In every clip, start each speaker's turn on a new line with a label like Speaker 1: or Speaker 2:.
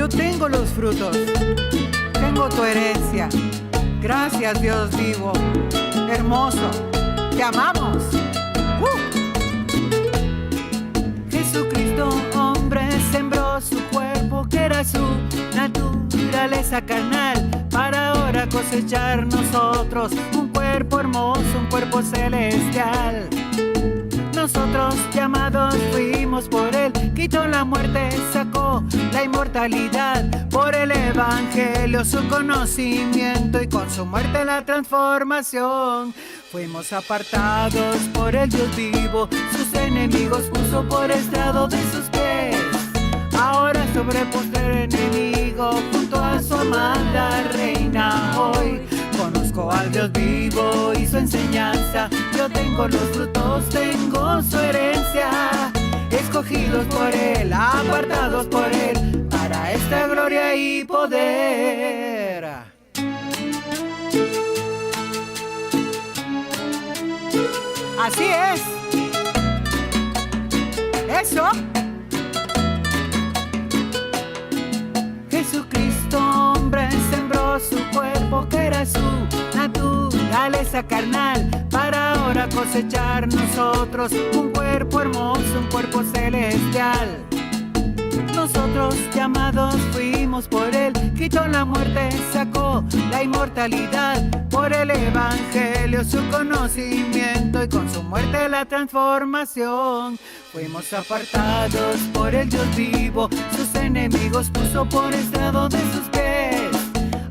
Speaker 1: yo tengo los frutos, tengo tu herencia. Gracias, Dios vivo, hermoso, te amamos. Jesucristo, hombre, sembró su cuerpo, que era su naturaleza carnal, para ahora cosechar nosotros un cuerpo hermoso, un cuerpo celestial. Nosotros llamados fuimos por él, quitó la muerte, sacó la inmortalidad, por el evangelio su conocimiento y con su muerte la transformación. Fuimos apartados por el Dios vivo, sus enemigos puso por estrado de sus pies. Ahora sobre postrer enemigo, junto a su amada reina hoy. Conozco al Dios vivo y su enseñanza, yo tengo los frutos, tengo su herencia. Escogidos por él, apartados por él, para esta gloria y poder. Así es. Eso. Jesucristo, hombre, sembró su cuerpo, que era su naturaleza carnal, para ahora cosechar nosotros un cuerpo hermoso, un cuerpo celestial. Nosotros llamados fuimos por él, quitó la muerte, sacó la inmortalidad, por el evangelio su conocimiento y con su muerte la transformación. Fuimos apartados por el Dios vivo, sus enemigos puso por estrado de sus pies.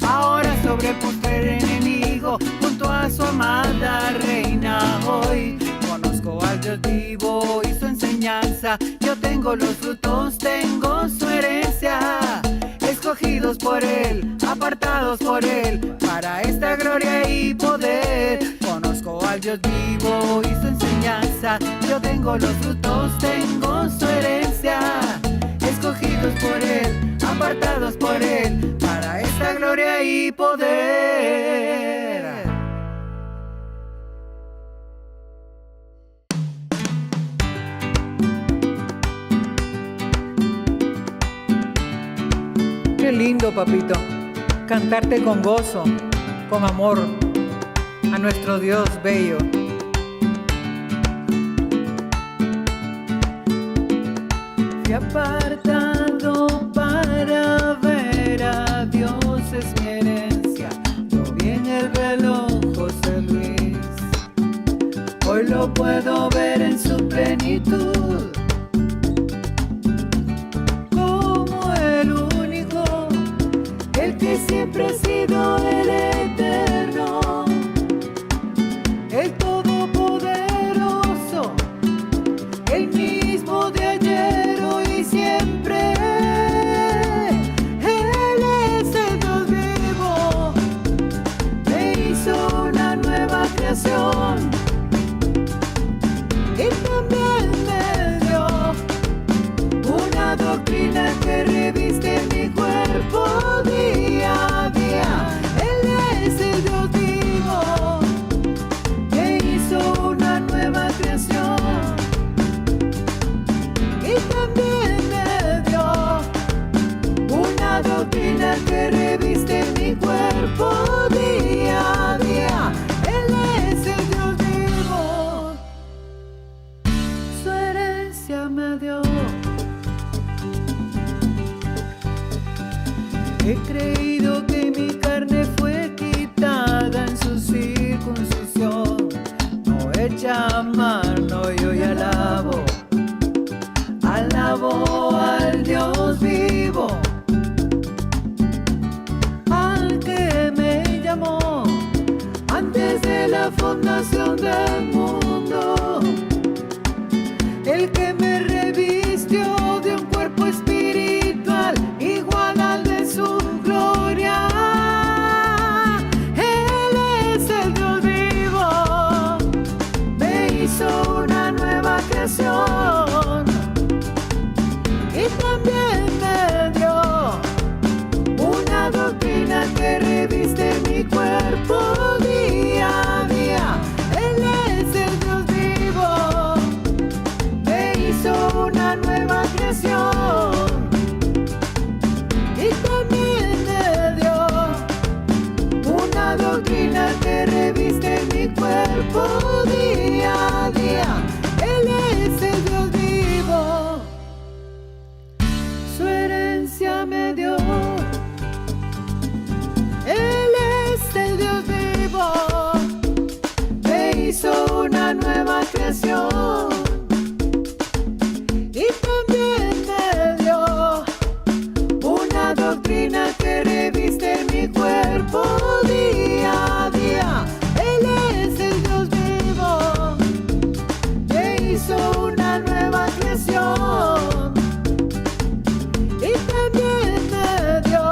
Speaker 1: Ahora sobre el postrer enemigo, junto a su amada reina hoy. Conozco al Dios vivo y su enseñanza, yo tengo los frutos, tengo su herencia. Escogidos por él, apartados por él, para esta gloria y poder. Conozco al Dios vivo y su enseñanza, yo tengo los frutos, tengo su herencia. Escogidos por él, apartados por él, para esta gloria y poder. Qué lindo, papito, cantarte con gozo, con amor, a nuestro Dios bello. Fui apartado para ver a Dios, es mi herencia. Yo vi en el reloj José Luis, hoy lo puedo ver en su plenitud. Que siempre ha sido el eterno, el todopoderoso, el mismo de ayer, hoy y siempre. Él es el Dios vivo, me hizo una nueva creación y también me dio una doctrina que reviste mi cuerpo día a día. Él es el Dios vivo, que hizo una nueva creación y también me dio una doctrina que reviste mi cuerpo día a día. Él es el Dios vivo, su herencia me dio. He creído que mi carne fue quitada en su circuncisión, no hecha a mano, y hoy alabo al Dios vivo, al que me llamó antes de la fundación del mundo, el que me revistió de un cuerpo espiritual igual al de su gloria. Él es el Dios vivo, me hizo una nueva creación y también me dio una doctrina que reviste mi cuerpo día a día. Él es el Dios vivo, me hizo una nueva creación y me dio. Él es el Dios vivo, me hizo una nueva creación y también me dio una doctrina que reviste mi cuerpo día a día. Él es el Dios vivo, me hizo una nueva creación y también me dio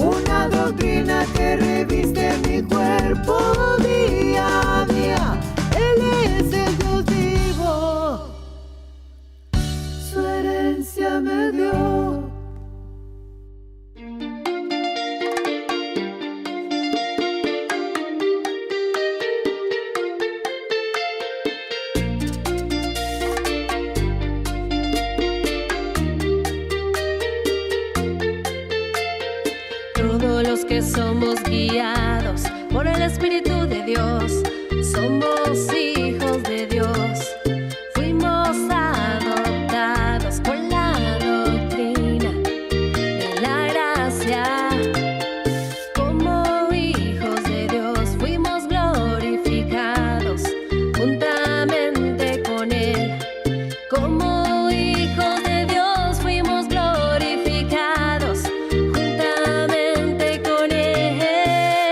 Speaker 1: una doctrina que reviste mi cuerpo día a día. Él es el Dios vivo, su herencia me dio.
Speaker 2: Todos los que somos guiados por el Espíritu de Dios, somos hijos de Dios. Fuimos adoptados por la doctrina de la gracia. Como hijos de Dios fuimos glorificados juntamente con Él. Como hijos de Dios fuimos glorificados juntamente con Él.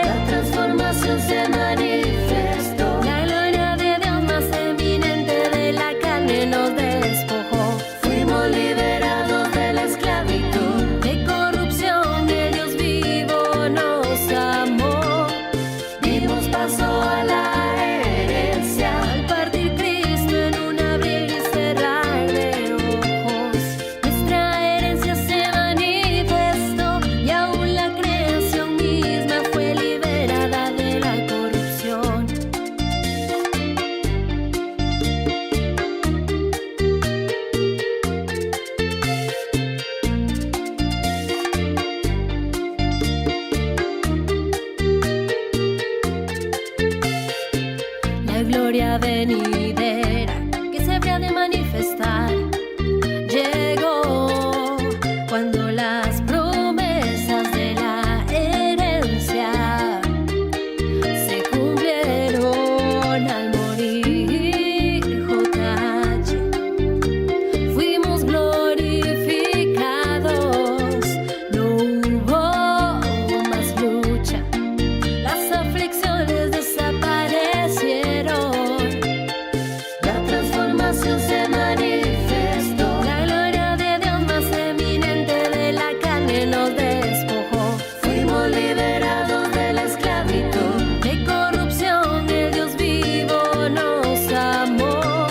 Speaker 2: La transformación se manifestó. La gloria de Dios más eminente de la carne nos despojó. Fuimos liberados de la esclavitud, de corrupción. El Dios vivo nos amó. Dimos paso a la herencia al partir Cristo en un abrir y cerrar de ojos. Nuestra herencia se manifestó y aún la creación misma fue liberada de la corrupción. La gloria venidera que se habría de manifestar llegó cuando las promesas de la herencia se cumplieron al morir JH. Fuimos glorificados, no hubo más lucha, las aflicciones desaparecieron. La transformación se manifestó. La gloria de Dios más eminente de la carne nos despojó. Fuimos liberados de la esclavitud, de corrupción. El Dios vivo nos amó.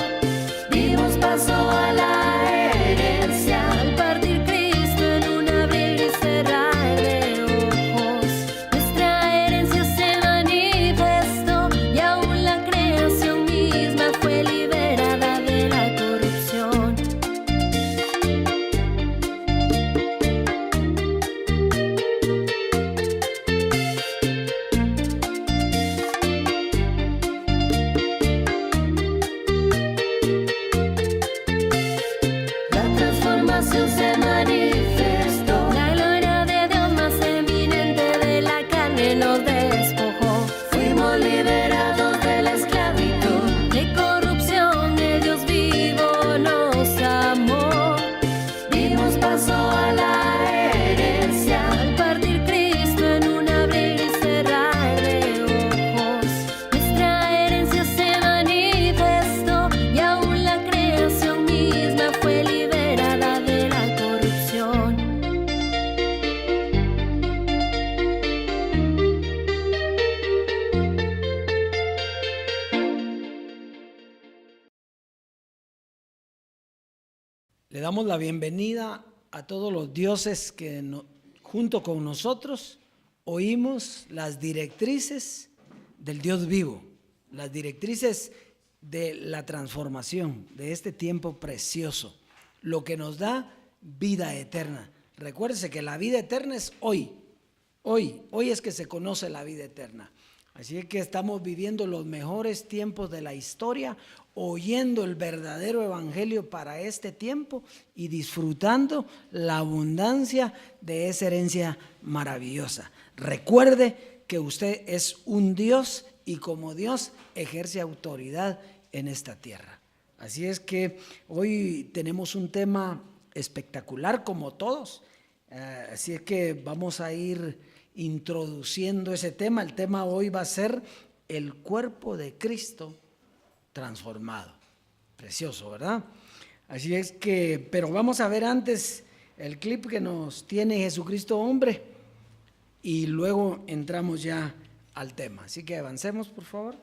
Speaker 2: Dimos paso a la herencia al partir Cristo en un abrir y cerrar de ojos. Nuestra herencia se manifestó y aún la creación misma fue liberada de la corrupción. La transformación se manifestó. La gloria de Dios más eminente de la carne nos despojó. Fuimos liberados de la esclavitud, de corrupción. El Dios vivo nos amó. Dimos paso a la herencia al partir Cristo en un abrir y cerrar de ojos. Nuestra herencia se manifestó y aún la creación misma fue liberada de la corrupción.
Speaker 3: Le damos la bienvenida a todos los dioses que junto con nosotros oímos las directrices del Dios vivo, las directrices de la transformación de este tiempo precioso, lo que nos da vida eterna. Recuérdese que la vida eterna es hoy. Hoy es que se conoce la vida eterna. Así que estamos viviendo los mejores tiempos de la historia. oyendo el verdadero evangelio para este tiempo y disfrutando la abundancia de esa herencia maravillosa. Recuerde que usted es un Dios y como Dios ejerce autoridad en esta tierra. Así es que hoy tenemos un tema espectacular como todos. Así es que vamos a ir introduciendo ese tema. El tema hoy va a ser el cuerpo de Cristo transformado. Precioso, ¿verdad? Así es que, pero vamos a ver antes el clip que nos tiene Jesucristo hombre y luego entramos ya al tema. Así que avancemos, por favor.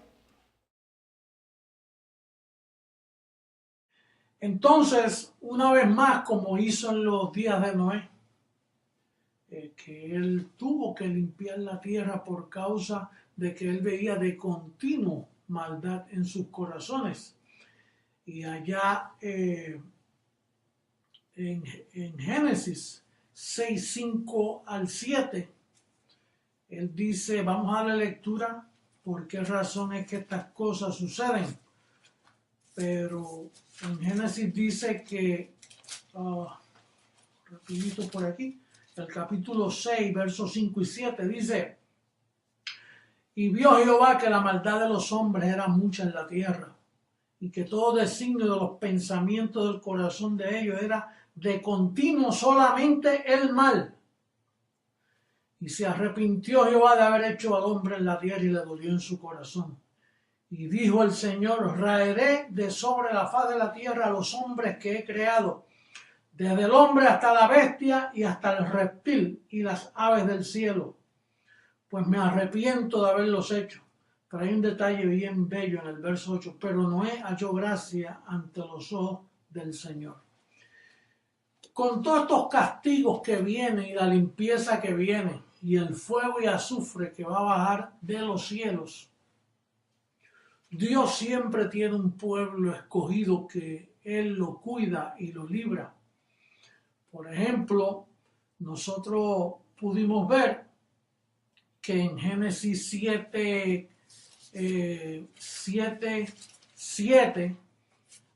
Speaker 4: Entonces, una vez más, como hizo en los días de Noé, que él tuvo que limpiar la tierra por causa de que él veía de continuo maldad en sus corazones. Y allá en Génesis 6, 5 al 7, él dice, vamos a la lectura, por qué razón es que estas cosas suceden. Pero en Génesis dice que, rapidito por aquí, el capítulo 6, versos 5 y 7, dice, y vio Jehová que la maldad de los hombres era mucha en la tierra, y que todo designio de los pensamientos del corazón de ellos era de continuo solamente el mal. Y se arrepintió Jehová de haber hecho al hombre en la tierra y le dolió en su corazón. Y dijo el Señor, raeré de sobre la faz de la tierra a los hombres que he creado, desde el hombre hasta la bestia y hasta el reptil y las aves del cielo, pues me arrepiento de haberlos hecho. Pero hay un detalle bien bello en el verso 8, pero Noé halló gracia ante los ojos del Señor. Con todos estos castigos que vienen y la limpieza que viene y el fuego y azufre que va a bajar de los cielos, Dios siempre tiene un pueblo escogido que Él lo cuida y lo libra. Por ejemplo, nosotros pudimos ver que en Génesis 7,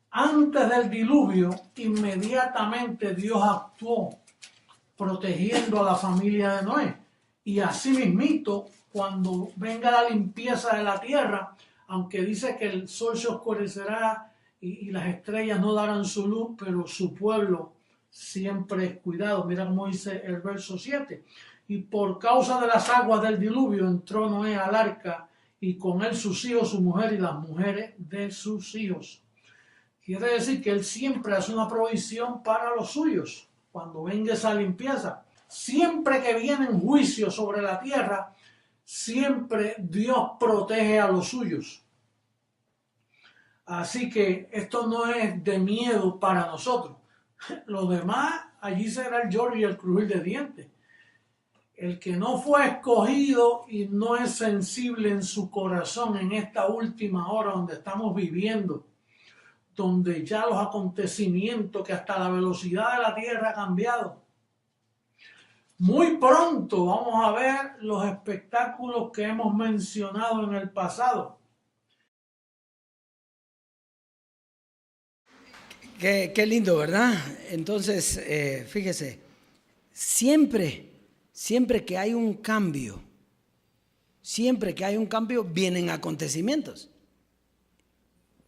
Speaker 4: antes del diluvio, inmediatamente Dios actuó protegiendo a la familia de Noé. Y así mismito, cuando venga la limpieza de la tierra, aunque dice que el sol se oscurecerá y las estrellas no darán su luz, pero su pueblo siempre es cuidado. Mira cómo dice el verso 7. Y por causa de las aguas del diluvio entró Noé al arca y con él sus hijos, su mujer y las mujeres de sus hijos. Quiere decir que él siempre hace una provisión para los suyos cuando venga esa limpieza. Siempre que viene un juicio sobre la tierra, siempre Dios protege a los suyos. Así que esto no es de miedo para nosotros. Lo demás, allí será el lloro y el crujir de dientes. El que no fue escogido y no es sensible en su corazón en esta última hora donde estamos viviendo, donde ya los acontecimientos, que hasta la velocidad de la tierra ha cambiado. Muy pronto vamos a ver los espectáculos que hemos mencionado en el pasado.
Speaker 3: Qué lindo, ¿verdad? Entonces, fíjese, siempre que hay un cambio, vienen acontecimientos.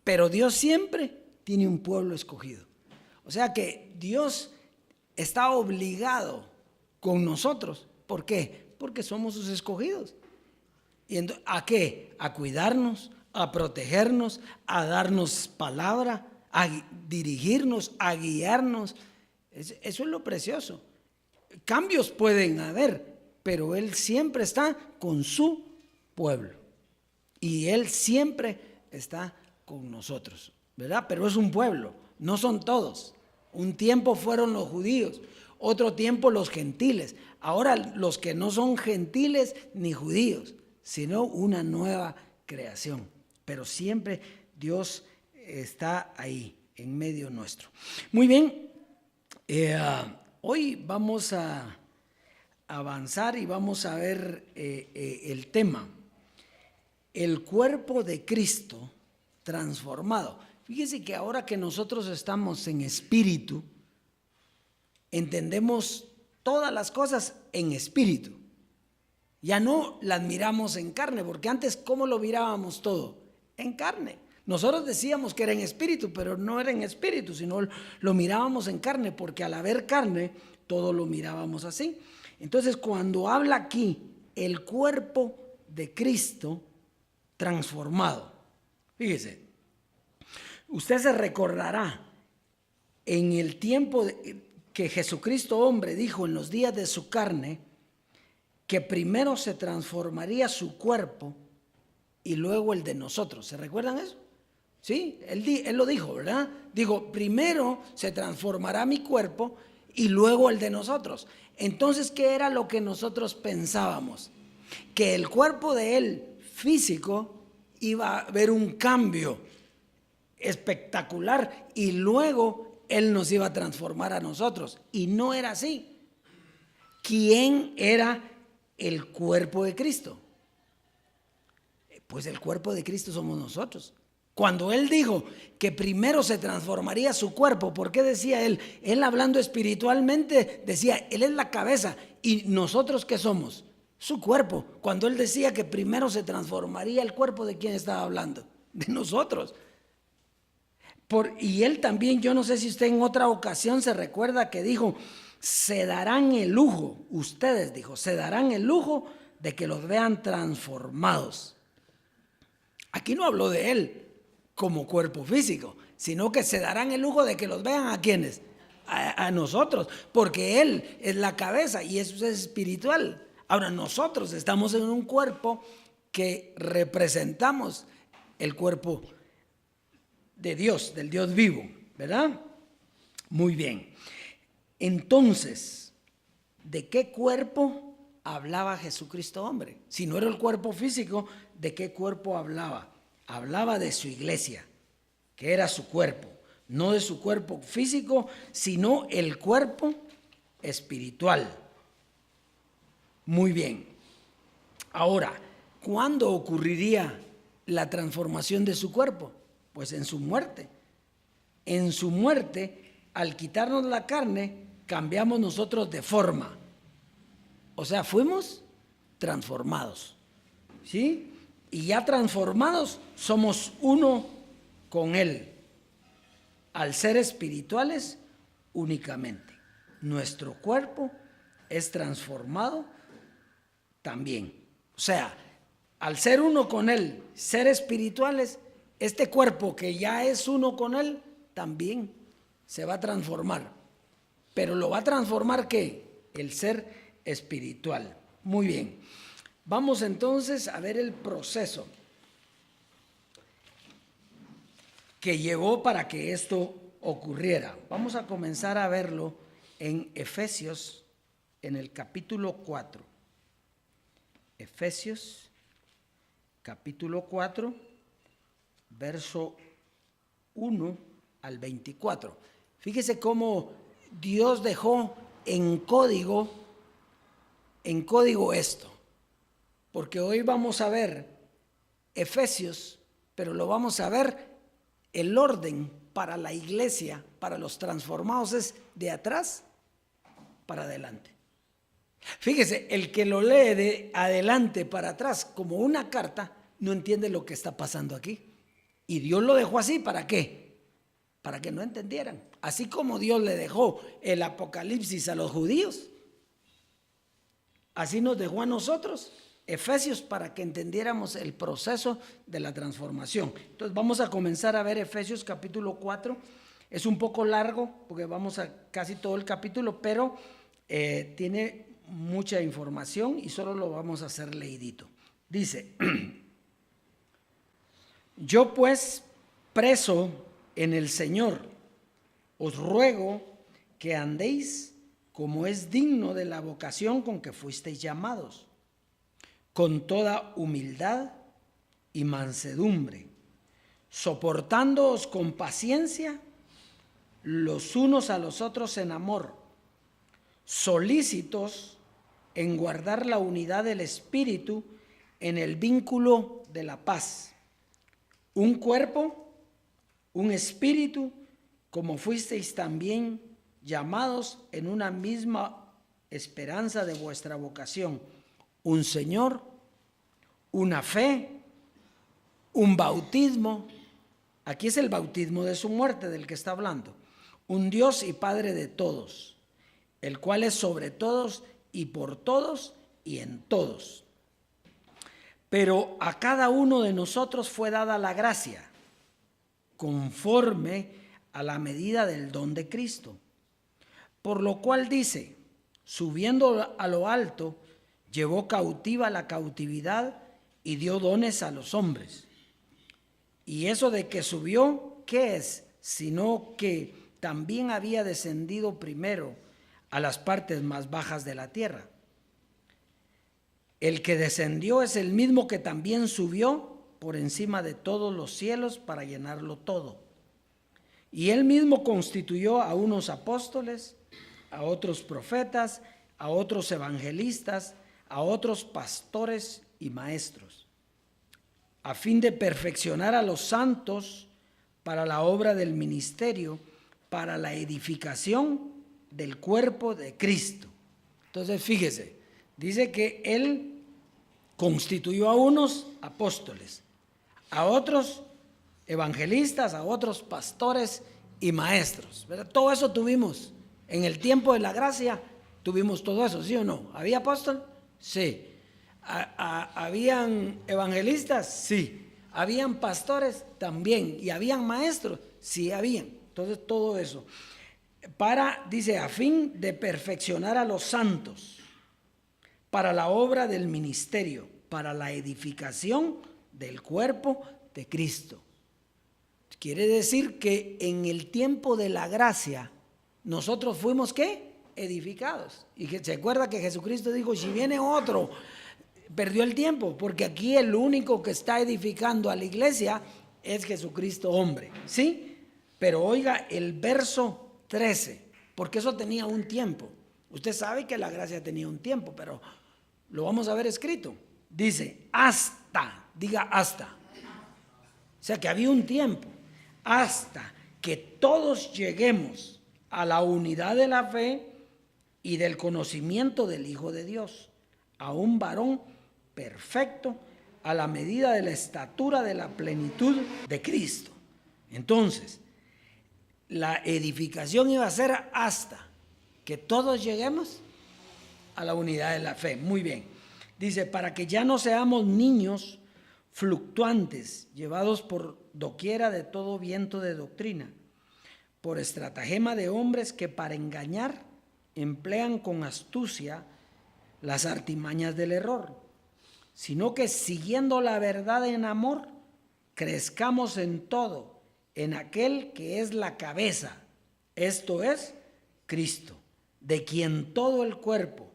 Speaker 3: Pero Dios siempre tiene un pueblo escogido. O sea que Dios está obligado con nosotros. ¿Por qué? Porque somos sus escogidos. ¿Y a qué? A cuidarnos, a protegernos, a darnos palabra, a dirigirnos, a guiarnos. Eso es lo precioso. Cambios pueden haber, pero Él siempre está con su pueblo. Y Él siempre está con nosotros, ¿verdad? Pero es un pueblo, no son todos. Un tiempo fueron los judíos, otro tiempo los gentiles. Ahora los que no son gentiles ni judíos, sino una nueva creación. Pero siempre Dios está ahí, en medio nuestro. Muy bien, hoy vamos a avanzar y vamos a ver el tema, el cuerpo de Cristo transformado. Fíjese que ahora que nosotros estamos en espíritu, entendemos todas las cosas en espíritu. Ya no las miramos en carne, porque antes ¿cómo lo mirábamos todo? En carne. Nosotros decíamos que era en espíritu, pero no era en espíritu, sino lo mirábamos en carne, porque al haber carne, todo lo mirábamos así. Entonces, cuando habla aquí el cuerpo de Cristo transformado, fíjese, usted se recordará en el tiempo que Jesucristo hombre dijo en los días de su carne que primero se transformaría su cuerpo y luego el de nosotros. ¿Se recuerdan eso? Sí, él lo dijo, ¿verdad? Dijo, primero se transformará mi cuerpo y luego el de nosotros. Entonces, ¿qué era lo que nosotros pensábamos? Que el cuerpo de él físico iba a haber un cambio espectacular y luego él nos iba a transformar a nosotros. Y no era así. ¿Quién era el cuerpo de Cristo? Pues el cuerpo de Cristo somos nosotros. Cuando él dijo que primero se transformaría su cuerpo, ¿por qué decía él? Él hablando espiritualmente decía, él es la cabeza y nosotros ¿qué somos? Su cuerpo. Cuando él decía que primero se transformaría el cuerpo, ¿de quién estaba hablando? De nosotros. Y él también, yo no sé si usted en otra ocasión se recuerda que dijo, se darán el lujo, ustedes dijo, se darán el lujo de que los vean transformados. Aquí no habló de él como cuerpo físico, sino que se darán el lujo de que los vean a quienes, a nosotros, porque él es la cabeza y eso es espiritual. Ahora nosotros estamos en un cuerpo que representamos el cuerpo de Dios, del Dios vivo, ¿verdad? Muy bien. Entonces, ¿de qué cuerpo hablaba Jesucristo hombre? Si no era el cuerpo físico, ¿de qué cuerpo hablaba? Hablaba de su iglesia, que era su cuerpo, no de su cuerpo físico, sino el cuerpo espiritual. Muy bien. Ahora, ¿cuándo ocurriría la transformación de su cuerpo? Pues en su muerte. En su muerte, al quitarnos la carne, cambiamos nosotros de forma. O sea, fuimos transformados. ¿Sí? Y ya transformados, somos uno con Él. Al ser espirituales únicamente. Nuestro cuerpo es transformado también. O sea, al ser uno con Él, ser espirituales, este cuerpo que ya es uno con Él, también se va a transformar. Pero lo va a transformar ¿qué? El ser espiritual. Muy bien. Vamos entonces a ver el proceso que llevó para que esto ocurriera. Vamos a comenzar a verlo en Efesios, en el capítulo 4. Efesios, capítulo 4, verso 1 al 24. Fíjese cómo Dios dejó en código esto. Porque hoy vamos a ver Efesios, pero lo vamos a ver el orden para la iglesia, para los transformados es de atrás para adelante. Fíjese, el que lo lee de adelante para atrás como una carta, no entiende lo que está pasando aquí. Y Dios lo dejó así, ¿para qué? Para que no entendieran. Así como Dios le dejó el Apocalipsis a los judíos, así nos dejó a nosotros Efesios para que entendiéramos el proceso de la transformación. Entonces vamos a comenzar a ver Efesios capítulo 4. Es un poco largo porque vamos a casi todo el capítulo, pero tiene mucha información y solo lo vamos a hacer leidito. Dice, yo pues, preso en el Señor, os ruego que andéis como es digno de la vocación con que fuisteis llamados, con toda humildad y mansedumbre, soportándoos con paciencia los unos a los otros en amor, solícitos en guardar la unidad del Espíritu en el vínculo de la paz. Un cuerpo, un espíritu, como fuisteis también llamados en una misma esperanza de vuestra vocación, un Señor, una fe, un bautismo. Aquí es el bautismo de su muerte del que está hablando. Un Dios y Padre de todos, el cual es sobre todos y por todos y en todos. Pero a cada uno de nosotros fue dada la gracia, conforme a la medida del don de Cristo. Por lo cual dice, subiendo a lo alto, llevó cautiva la cautividad y dio dones a los hombres. Y eso de que subió, ¿qué es? Sino que también había descendido primero a las partes más bajas de la tierra. El que descendió es el mismo que también subió por encima de todos los cielos para llenarlo todo. Y él mismo constituyó a unos apóstoles, a otros profetas, a otros evangelistas, a otros pastores y maestros, a fin de perfeccionar a los santos para la obra del ministerio, para la edificación del cuerpo de Cristo. Entonces, fíjese, dice que él constituyó a unos apóstoles, a otros evangelistas, a otros pastores y maestros, ¿verdad? Todo eso tuvimos. En el tiempo de la gracia tuvimos todo eso, ¿sí o no? ¿Había apóstol? Sí. ¿Habían evangelistas? Sí. ¿Habían pastores? También. ¿Y habían maestros? Sí, habían. Entonces todo eso. Dice, a fin de perfeccionar a los santos para la obra del ministerio, para la edificación del cuerpo de Cristo. Quiere decir que en el tiempo de la gracia nosotros fuimos ¿qué? Edificados. Y se acuerda que Jesucristo dijo, si viene otro, perdió el tiempo, porque aquí el único que está edificando a la iglesia es Jesucristo hombre, ¿sí? Pero oiga el verso 13, porque eso tenía un tiempo. Usted sabe que la gracia tenía un tiempo, pero lo vamos a ver escrito. Dice, hasta, diga hasta. O sea que había un tiempo, hasta que todos lleguemos a la unidad de la fe y del conocimiento del Hijo de Dios, a un varón perfecto, a la medida de la estatura de la plenitud de Cristo. Entonces, la edificación iba a ser hasta que todos lleguemos a la unidad de la fe. Muy bien. Dice, para que ya no seamos niños fluctuantes, llevados por doquiera de todo viento de doctrina, por estratagema de hombres que para engañar emplean con astucia las artimañas del error, sino que siguiendo la verdad en amor, crezcamos en todo, en aquel que es la cabeza, esto es Cristo, de quien todo el cuerpo,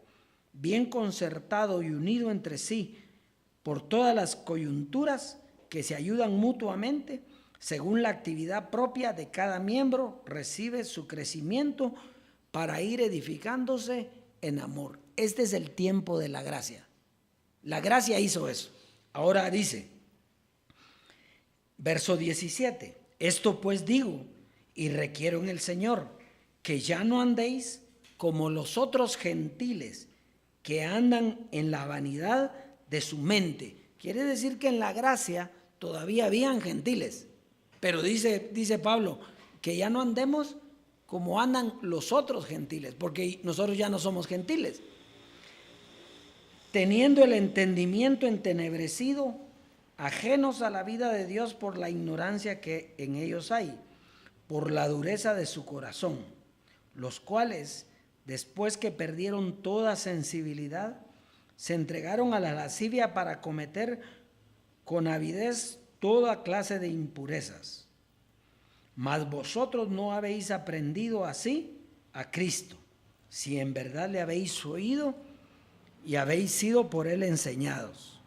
Speaker 3: bien concertado y unido entre sí, por todas las coyunturas que se ayudan mutuamente, según la actividad propia de cada miembro, recibe su crecimiento para ir edificándose en amor. Este es el tiempo de la gracia. La gracia hizo eso. Ahora dice, verso 17, esto pues digo y requiero en el Señor, que ya no andéis como los otros gentiles que andan en la vanidad de su mente. Quiere decir que en la gracia todavía habían gentiles, pero dice Pablo que ya no andemos como andan los otros gentiles, porque nosotros ya no somos gentiles. Teniendo el entendimiento entenebrecido, ajenos a la vida de Dios por la ignorancia que en ellos hay, por la dureza de su corazón, los cuales, después que perdieron toda sensibilidad, se entregaron a la lascivia para cometer con avidez toda clase de impurezas. Mas vosotros no habéis aprendido así a Cristo, si en verdad le habéis oído y habéis sido por él enseñados,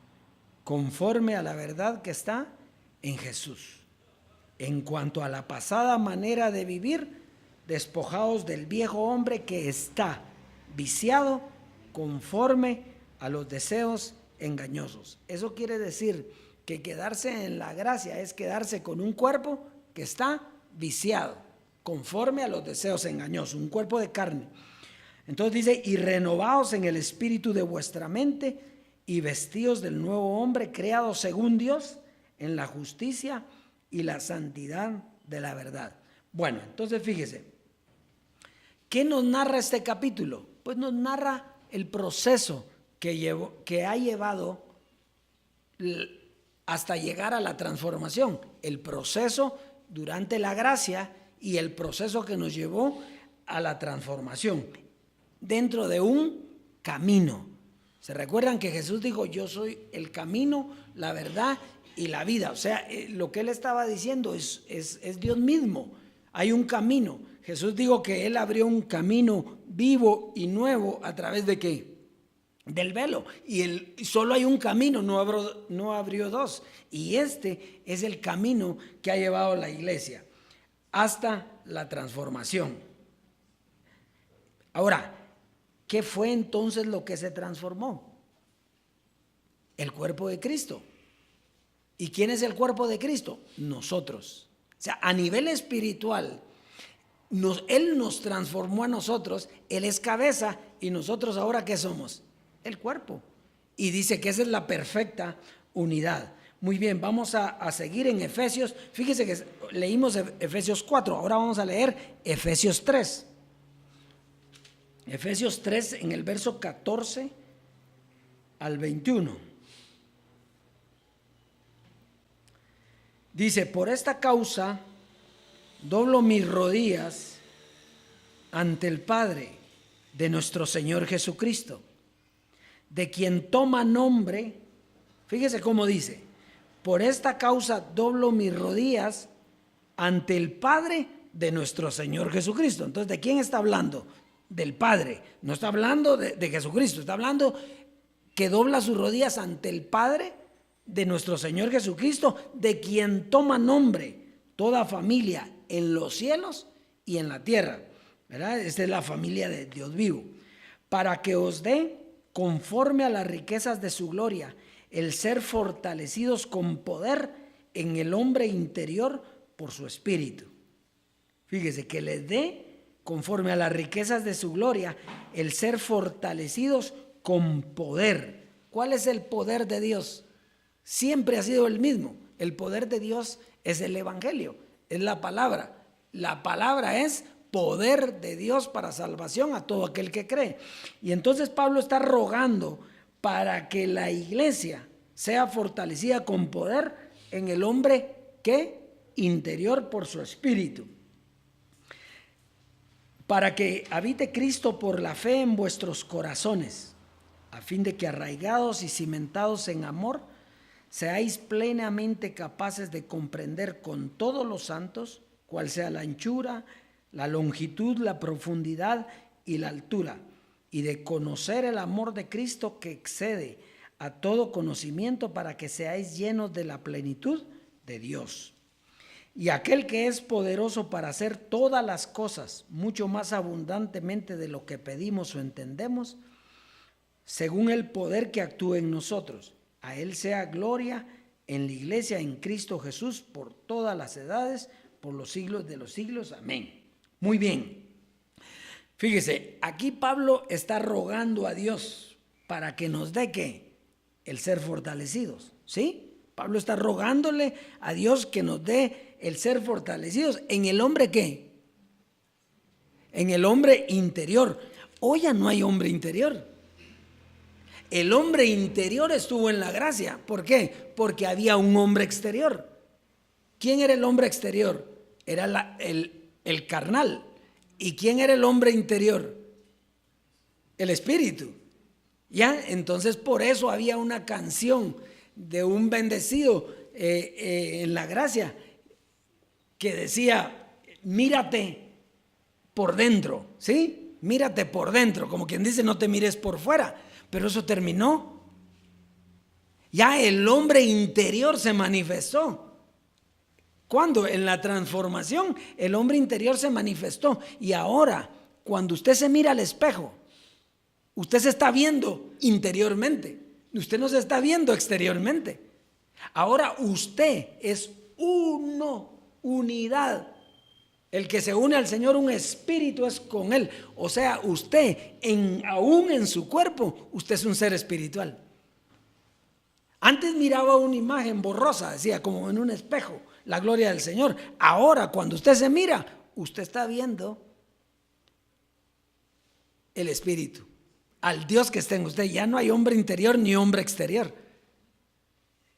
Speaker 3: conforme a la verdad que está en Jesús. En cuanto a la pasada manera de vivir, despojaos del viejo hombre que está viciado conforme a los deseos engañosos. Eso quiere decir que quedarse en la gracia es quedarse con un cuerpo que está viciado, conforme a los deseos engañosos, un cuerpo de carne. Entonces dice, y renovaos en el espíritu de vuestra mente y vestíos del nuevo hombre creado según Dios en la justicia y la santidad de la verdad. Bueno, entonces fíjese, ¿qué nos narra este capítulo? Pues nos narra el proceso que ha llevado hasta llegar a la transformación, el proceso durante la gracia y el proceso que nos llevó a la transformación dentro de un camino. ¿Se recuerdan que Jesús dijo, yo soy el camino, la verdad y la vida? O sea, lo que él estaba diciendo es Dios mismo. Hay un camino. Jesús dijo que él abrió un camino vivo y nuevo a través de ¿qué? Del velo. Y solo hay un camino, no abrió dos. Y este es el camino que ha llevado la iglesia hasta la transformación. Ahora, ¿qué fue entonces lo que se transformó? El cuerpo de Cristo. ¿Y quién es el cuerpo de Cristo? Nosotros. O sea, a nivel espiritual, Él nos transformó a nosotros, Él es cabeza y nosotros ahora ¿qué somos? El cuerpo. Y dice que esa es la perfecta unidad. Muy bien, vamos a seguir en Efesios. Fíjese que leímos Efesios 4, ahora vamos a leer Efesios 3. Efesios 3 en el verso 14 al 21. Dice, por esta causa doblo mis rodillas ante el Padre de nuestro Señor Jesucristo, de quien toma nombre. Fíjese cómo dice, por esta causa doblo mis rodillas ante el Padre de nuestro Señor Jesucristo. Entonces, ¿de quién está hablando? Del Padre. No está hablando de Jesucristo, está hablando que dobla sus rodillas ante el Padre de nuestro Señor Jesucristo, de quien toma nombre toda familia en los cielos y en la tierra, ¿verdad? Esta es la familia de Dios vivo, para que os dé conforme a las riquezas de su gloria el ser fortalecidos con poder en el hombre interior por su espíritu. Fíjese, que les dé conforme a las riquezas de su gloria el ser fortalecidos con poder. ¿Cuál es el poder de Dios? Siempre ha sido el mismo. El poder de Dios es el evangelio, es la palabra. La palabra es poder de Dios para salvación a todo aquel que cree. Y entonces Pablo está rogando para que la iglesia sea fortalecida con poder en el hombre que interior por su espíritu, para que habite Cristo por la fe en vuestros corazones, a fin de que arraigados y cimentados en amor, seáis plenamente capaces de comprender con todos los santos cuál sea la anchura, la longitud, la profundidad y la altura, y de conocer el amor de Cristo que excede a todo conocimiento, para que seáis llenos de la plenitud de Dios. Y aquel que es poderoso para hacer todas las cosas mucho más abundantemente de lo que pedimos o entendemos, según el poder que actúa en nosotros. A Él sea gloria en la iglesia en Cristo Jesús por todas las edades, por los siglos de los siglos. Amén. Muy bien. Fíjese, aquí Pablo está rogando a Dios para que nos dé ¿qué? El ser fortalecidos, ¿sí? Pablo está rogándole a Dios que nos dé el ser fortalecidos en el hombre ¿qué? En el hombre interior. Hoy ya no hay hombre interior. El hombre interior estuvo en la gracia. ¿Por qué? Porque había un hombre exterior. ¿Quién era el hombre exterior? Era el carnal. ¿Y quién era el hombre interior? El espíritu. ¿Ya? Entonces por eso había una canción de un bendecido en la gracia que decía, mírate por dentro, ¿sí? Mírate por dentro, como quien dice, no te mires por fuera. Pero eso terminó. Ya el hombre interior se manifestó. ¿Cuándo? En la transformación, el hombre interior se manifestó. Y ahora, cuando usted se mira al espejo, usted se está viendo interiormente. Usted no se está viendo exteriormente. Ahora usted es uno unidad. El que se une al Señor, un espíritu es con Él. O sea, usted, aún en su cuerpo, usted es un ser espiritual. Antes miraba una imagen borrosa, decía, como en un espejo, la gloria del Señor. Ahora, cuando usted se mira, usted está viendo el espíritu, al Dios que está en usted. Ya no hay hombre interior ni hombre exterior.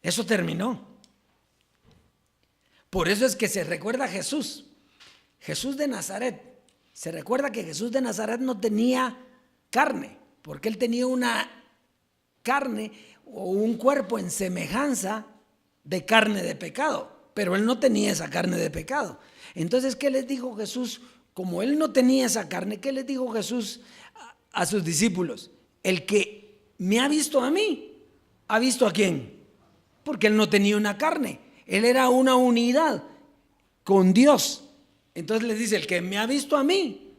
Speaker 3: Eso terminó. Por eso es que se recuerda a Jesús. Jesús de Nazaret. Se recuerda que Jesús de Nazaret no tenía carne, porque él tenía una carne o un cuerpo en semejanza de carne de pecado, pero él no tenía esa carne de pecado. Entonces, ¿qué les dijo Jesús? Como él no tenía esa carne, ¿qué les dijo Jesús a sus discípulos? El que me ha visto a mí, ¿ha visto a quién? Porque él no tenía una carne, él era una unidad con Dios. Entonces les dice, el que me ha visto a mí,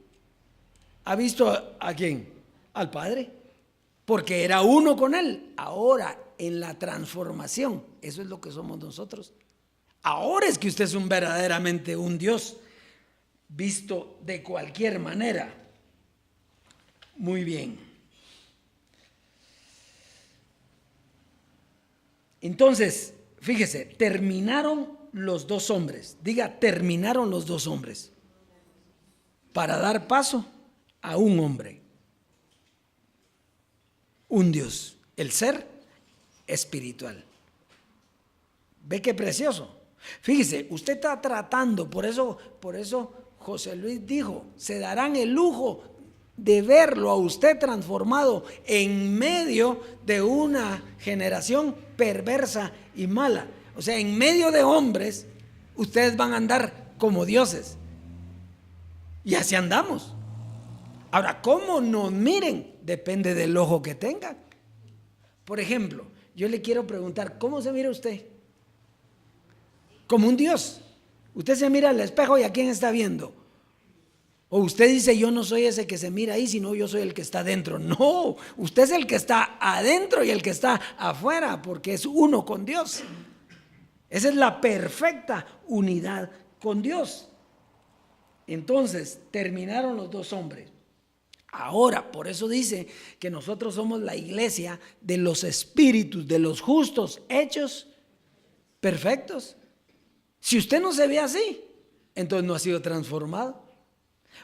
Speaker 3: ¿ha visto a quién? Al Padre, porque era uno con él. Ahora, en la transformación, eso es lo que somos nosotros. Ahora es que usted es verdaderamente un Dios visto de cualquier manera. Muy bien. Entonces, fíjese, terminaron los dos hombres. Diga, terminaron los dos hombres para dar paso a un hombre, un Dios, el ser espiritual. ¿Ve qué precioso? Fíjese, usted está tratando, por eso José Luis dijo, se darán el lujo de verlo a usted transformado en medio de una generación perversa y mala. O sea, en medio de hombres, ustedes van a andar como dioses. Y así andamos. Ahora, ¿cómo nos miren? Depende del ojo que tengan. Por ejemplo, yo le quiero preguntar, ¿cómo se mira usted? Como un Dios. Usted se mira al espejo y ¿a quién está viendo? O usted dice, yo no soy ese que se mira ahí, sino yo soy el que está adentro. No, usted es el que está adentro y el que está afuera, porque es uno con Dios. Esa es la perfecta unidad con Dios. Entonces, terminaron los dos hombres. Ahora, por eso dice que nosotros somos la iglesia de los espíritus, de los justos, hechos perfectos. Si usted no se ve así, entonces no ha sido transformado.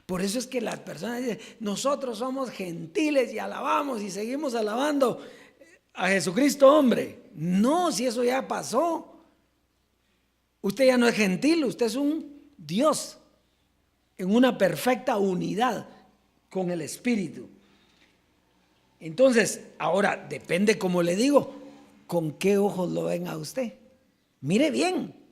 Speaker 3: Por eso es que las personas dicen, nosotros somos gentiles y alabamos y seguimos alabando a Jesucristo hombre. No, si eso ya pasó. Usted ya no es gentil, usted es un Dios en una perfecta unidad con el Espíritu. Entonces, ahora depende, como le digo, con qué ojos lo ven a usted. Mire bien.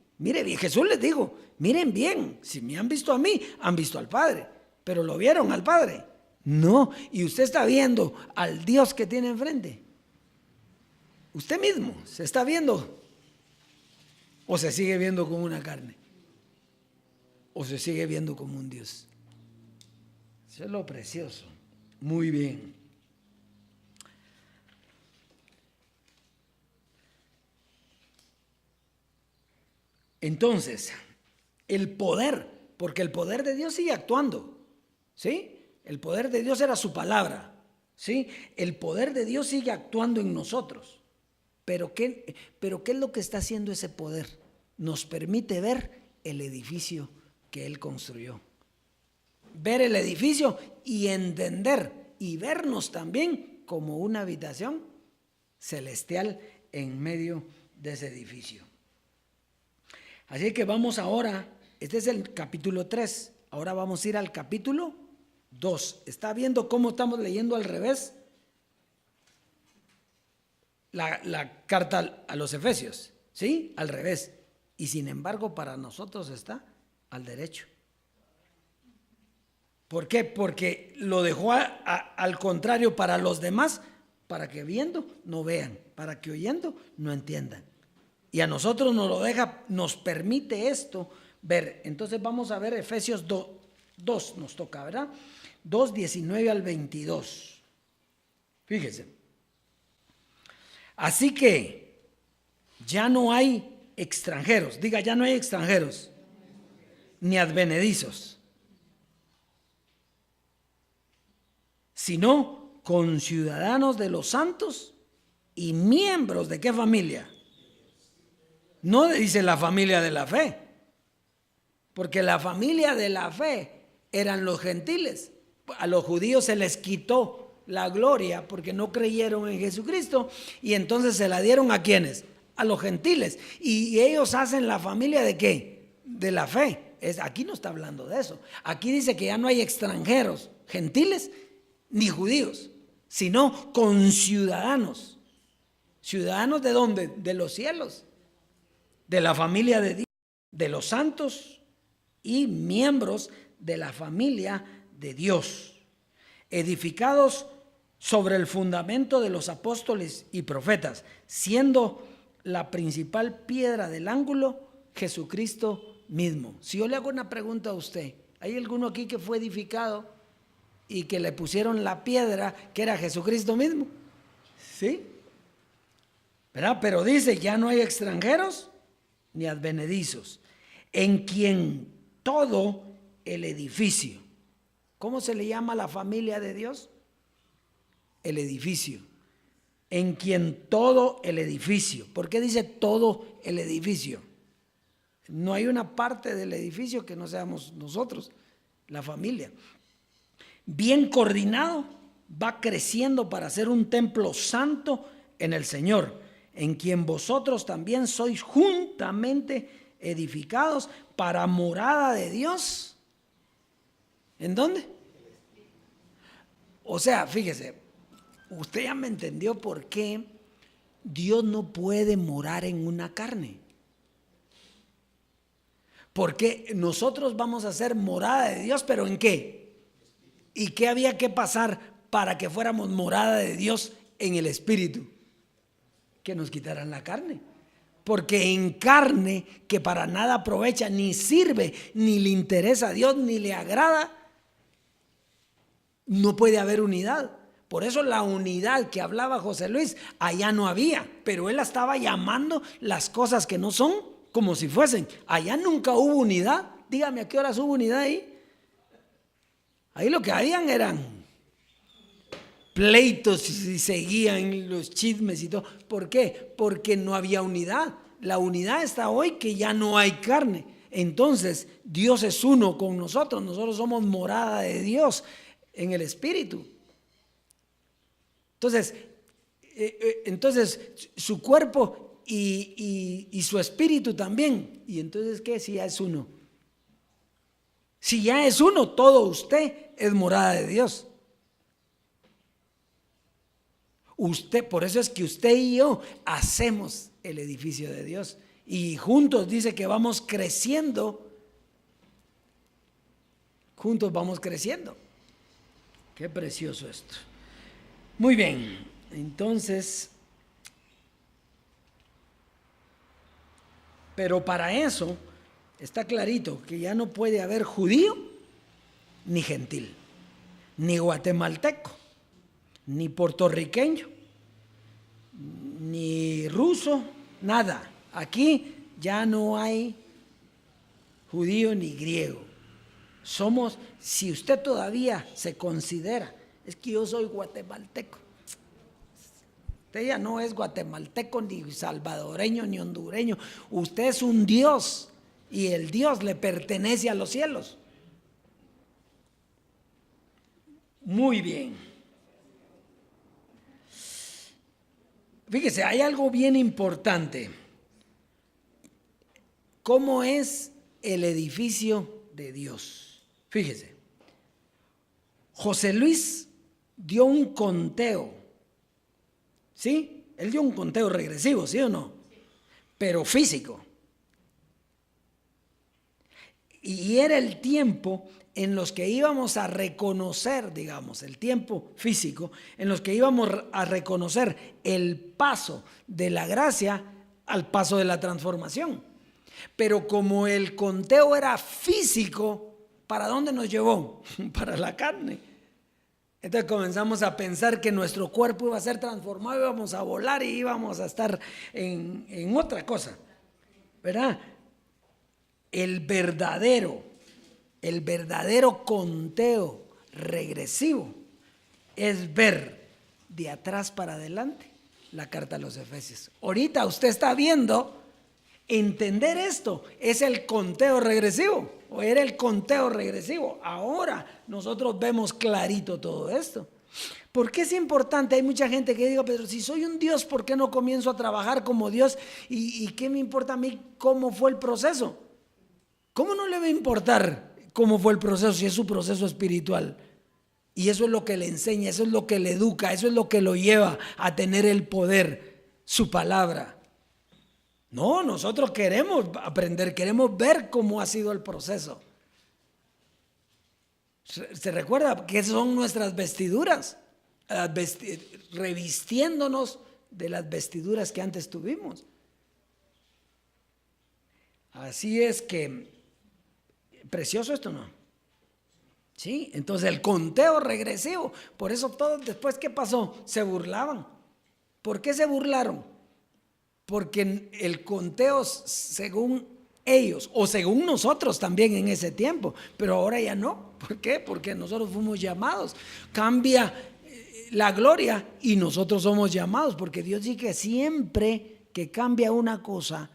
Speaker 3: Jesús les dijo, miren bien, si me han visto a mí, han visto al Padre, pero ¿lo vieron al Padre? No, y usted está viendo al Dios que tiene enfrente. Usted mismo se está viendo. ¿O se sigue viendo como una carne? ¿O se sigue viendo como un Dios? Eso es lo precioso. Muy bien. Entonces, el poder, porque el poder de Dios sigue actuando, ¿sí? El poder de Dios era su palabra, ¿sí? El poder de Dios sigue actuando en nosotros. Pero ¿qué es lo que está haciendo ese poder? Nos permite ver el edificio que Él construyó. Ver el edificio y entender y vernos también como una habitación celestial en medio de ese edificio. Así que vamos ahora, este es el capítulo 3, ahora vamos a ir al capítulo 2. ¿Está viendo cómo estamos leyendo al revés? La carta a los Efesios, ¿sí? Al revés. Y sin embargo para nosotros está al derecho. ¿Por qué? Porque lo dejó al contrario para los demás, para que viendo no vean, para que oyendo no entiendan. Y a nosotros nos lo deja, nos permite esto ver. Entonces vamos a ver Efesios 2 nos toca, ¿verdad? 2, 19 al 22. Fíjese. Así que ya no hay extranjeros. Diga, ya no hay extranjeros. ni advenedizos, sino conciudadanos de los santos y miembros de ¿qué familia? No dice la familia de la fe, porque la familia de la fe eran los gentiles. A los judíos se les quitó la gloria porque no creyeron en Jesucristo y entonces se la dieron ¿a quiénes? A los gentiles. Y ellos hacen la familia ¿de qué? De la fe. Aquí no está hablando de eso. Aquí dice que ya no hay extranjeros, gentiles ni judíos, sino conciudadanos. ¿Ciudadanos de dónde? De los cielos, de la familia de Dios, de los santos y miembros de la familia de Dios, edificados sobre el fundamento de los apóstoles y profetas, siendo la principal piedra del ángulo Jesucristo mismo. Si yo le hago una pregunta a usted, ¿hay alguno aquí que fue edificado y que le pusieron la piedra que era Jesucristo mismo? ¿Sí? ¿Verdad? Pero dice, ya no hay extranjeros ni advenedizos, en quien todo el edificio. ¿Cómo se le llama a la familia de Dios? El edificio. En quien todo el edificio. ¿Por qué dice todo el edificio? No hay una parte del edificio que no seamos nosotros, la familia. Bien coordinado, va creciendo para ser un templo santo en el Señor, en quien vosotros también sois juntamente edificados para morada de Dios. ¿En dónde? O sea, fíjese, usted ya me entendió por qué Dios no puede morar en una carne. Porque nosotros vamos a ser morada de Dios, pero ¿en qué? ¿Y qué había que pasar para que fuéramos morada de Dios en el Espíritu? Que nos quitaran la carne. Porque en carne, que para nada aprovecha, ni sirve, ni le interesa a Dios, ni le agrada, no puede haber unidad. Por eso la unidad que hablaba José Luis, allá no había, pero él estaba llamando las cosas que no son como si fuesen. Allá nunca hubo unidad. Dígame, ¿a qué horas hubo unidad ahí? Ahí lo que habían eran pleitos y seguían los chismes y todo. ¿Por qué? Porque no había unidad. La unidad está hoy que ya no hay carne. Entonces Dios es uno con nosotros. Nosotros somos morada de Dios en el Espíritu. Entonces su cuerpo y su espíritu también. ¿Y entonces qué? Si ya es uno. Si ya es uno, todo usted es morada de Dios. Usted, por eso es que usted y yo hacemos el edificio de Dios. Y juntos dice que vamos creciendo. Juntos vamos creciendo. Qué precioso esto. Muy bien, entonces, pero para eso está clarito que ya no puede haber judío ni gentil, ni guatemalteco, ni puertorriqueño, ni ruso, nada. Aquí ya no hay judío ni griego. Somos, si usted todavía se considera, es que yo soy guatemalteco. Usted ya no es guatemalteco, ni salvadoreño, ni hondureño. Usted es un Dios y el Dios le pertenece a los cielos. Muy bien. Fíjese, hay algo bien importante. ¿Cómo es el edificio de Dios? Fíjese, José Luis dio un conteo, ¿sí? Él dio un conteo regresivo, ¿sí o no? Pero físico. Y era el tiempo en los que íbamos a reconocer, digamos, el tiempo físico, en los que íbamos a reconocer el paso de la gracia al paso de la transformación. Pero como el conteo era físico, ¿para dónde nos llevó? Para la carne. Entonces comenzamos a pensar que nuestro cuerpo iba a ser transformado, íbamos a volar y íbamos a estar en otra cosa, ¿verdad? El verdadero El verdadero conteo regresivo es ver de atrás para adelante la carta a los Efesios. Ahorita usted está viendo, entender esto es el conteo regresivo, o era el conteo regresivo. Ahora nosotros vemos clarito todo esto. ¿Por qué es importante? Hay mucha gente que diga, pero si soy un Dios, ¿por qué no comienzo a trabajar como Dios? ¿Y qué me importa a mí cómo fue el proceso? ¿Cómo no le va a importar cómo fue el proceso si es su proceso espiritual? Y eso es lo que le enseña, eso es lo que le educa, eso es lo que lo lleva a tener el poder, su palabra. No, nosotros queremos aprender, queremos ver cómo ha sido el proceso. ¿Se recuerda que son nuestras vestiduras? Revistiéndonos de las vestiduras que antes tuvimos. Así es que, precioso esto, ¿no? Sí, entonces el conteo regresivo. Por eso todos después, ¿qué pasó? Se burlaban. ¿Por qué se burlaron? Porque el conteo, según ellos o según nosotros también en ese tiempo, pero ahora ya no. ¿Por qué? Porque nosotros fuimos llamados. Cambia la gloria y nosotros somos llamados, porque Dios dice que siempre que cambia una cosa,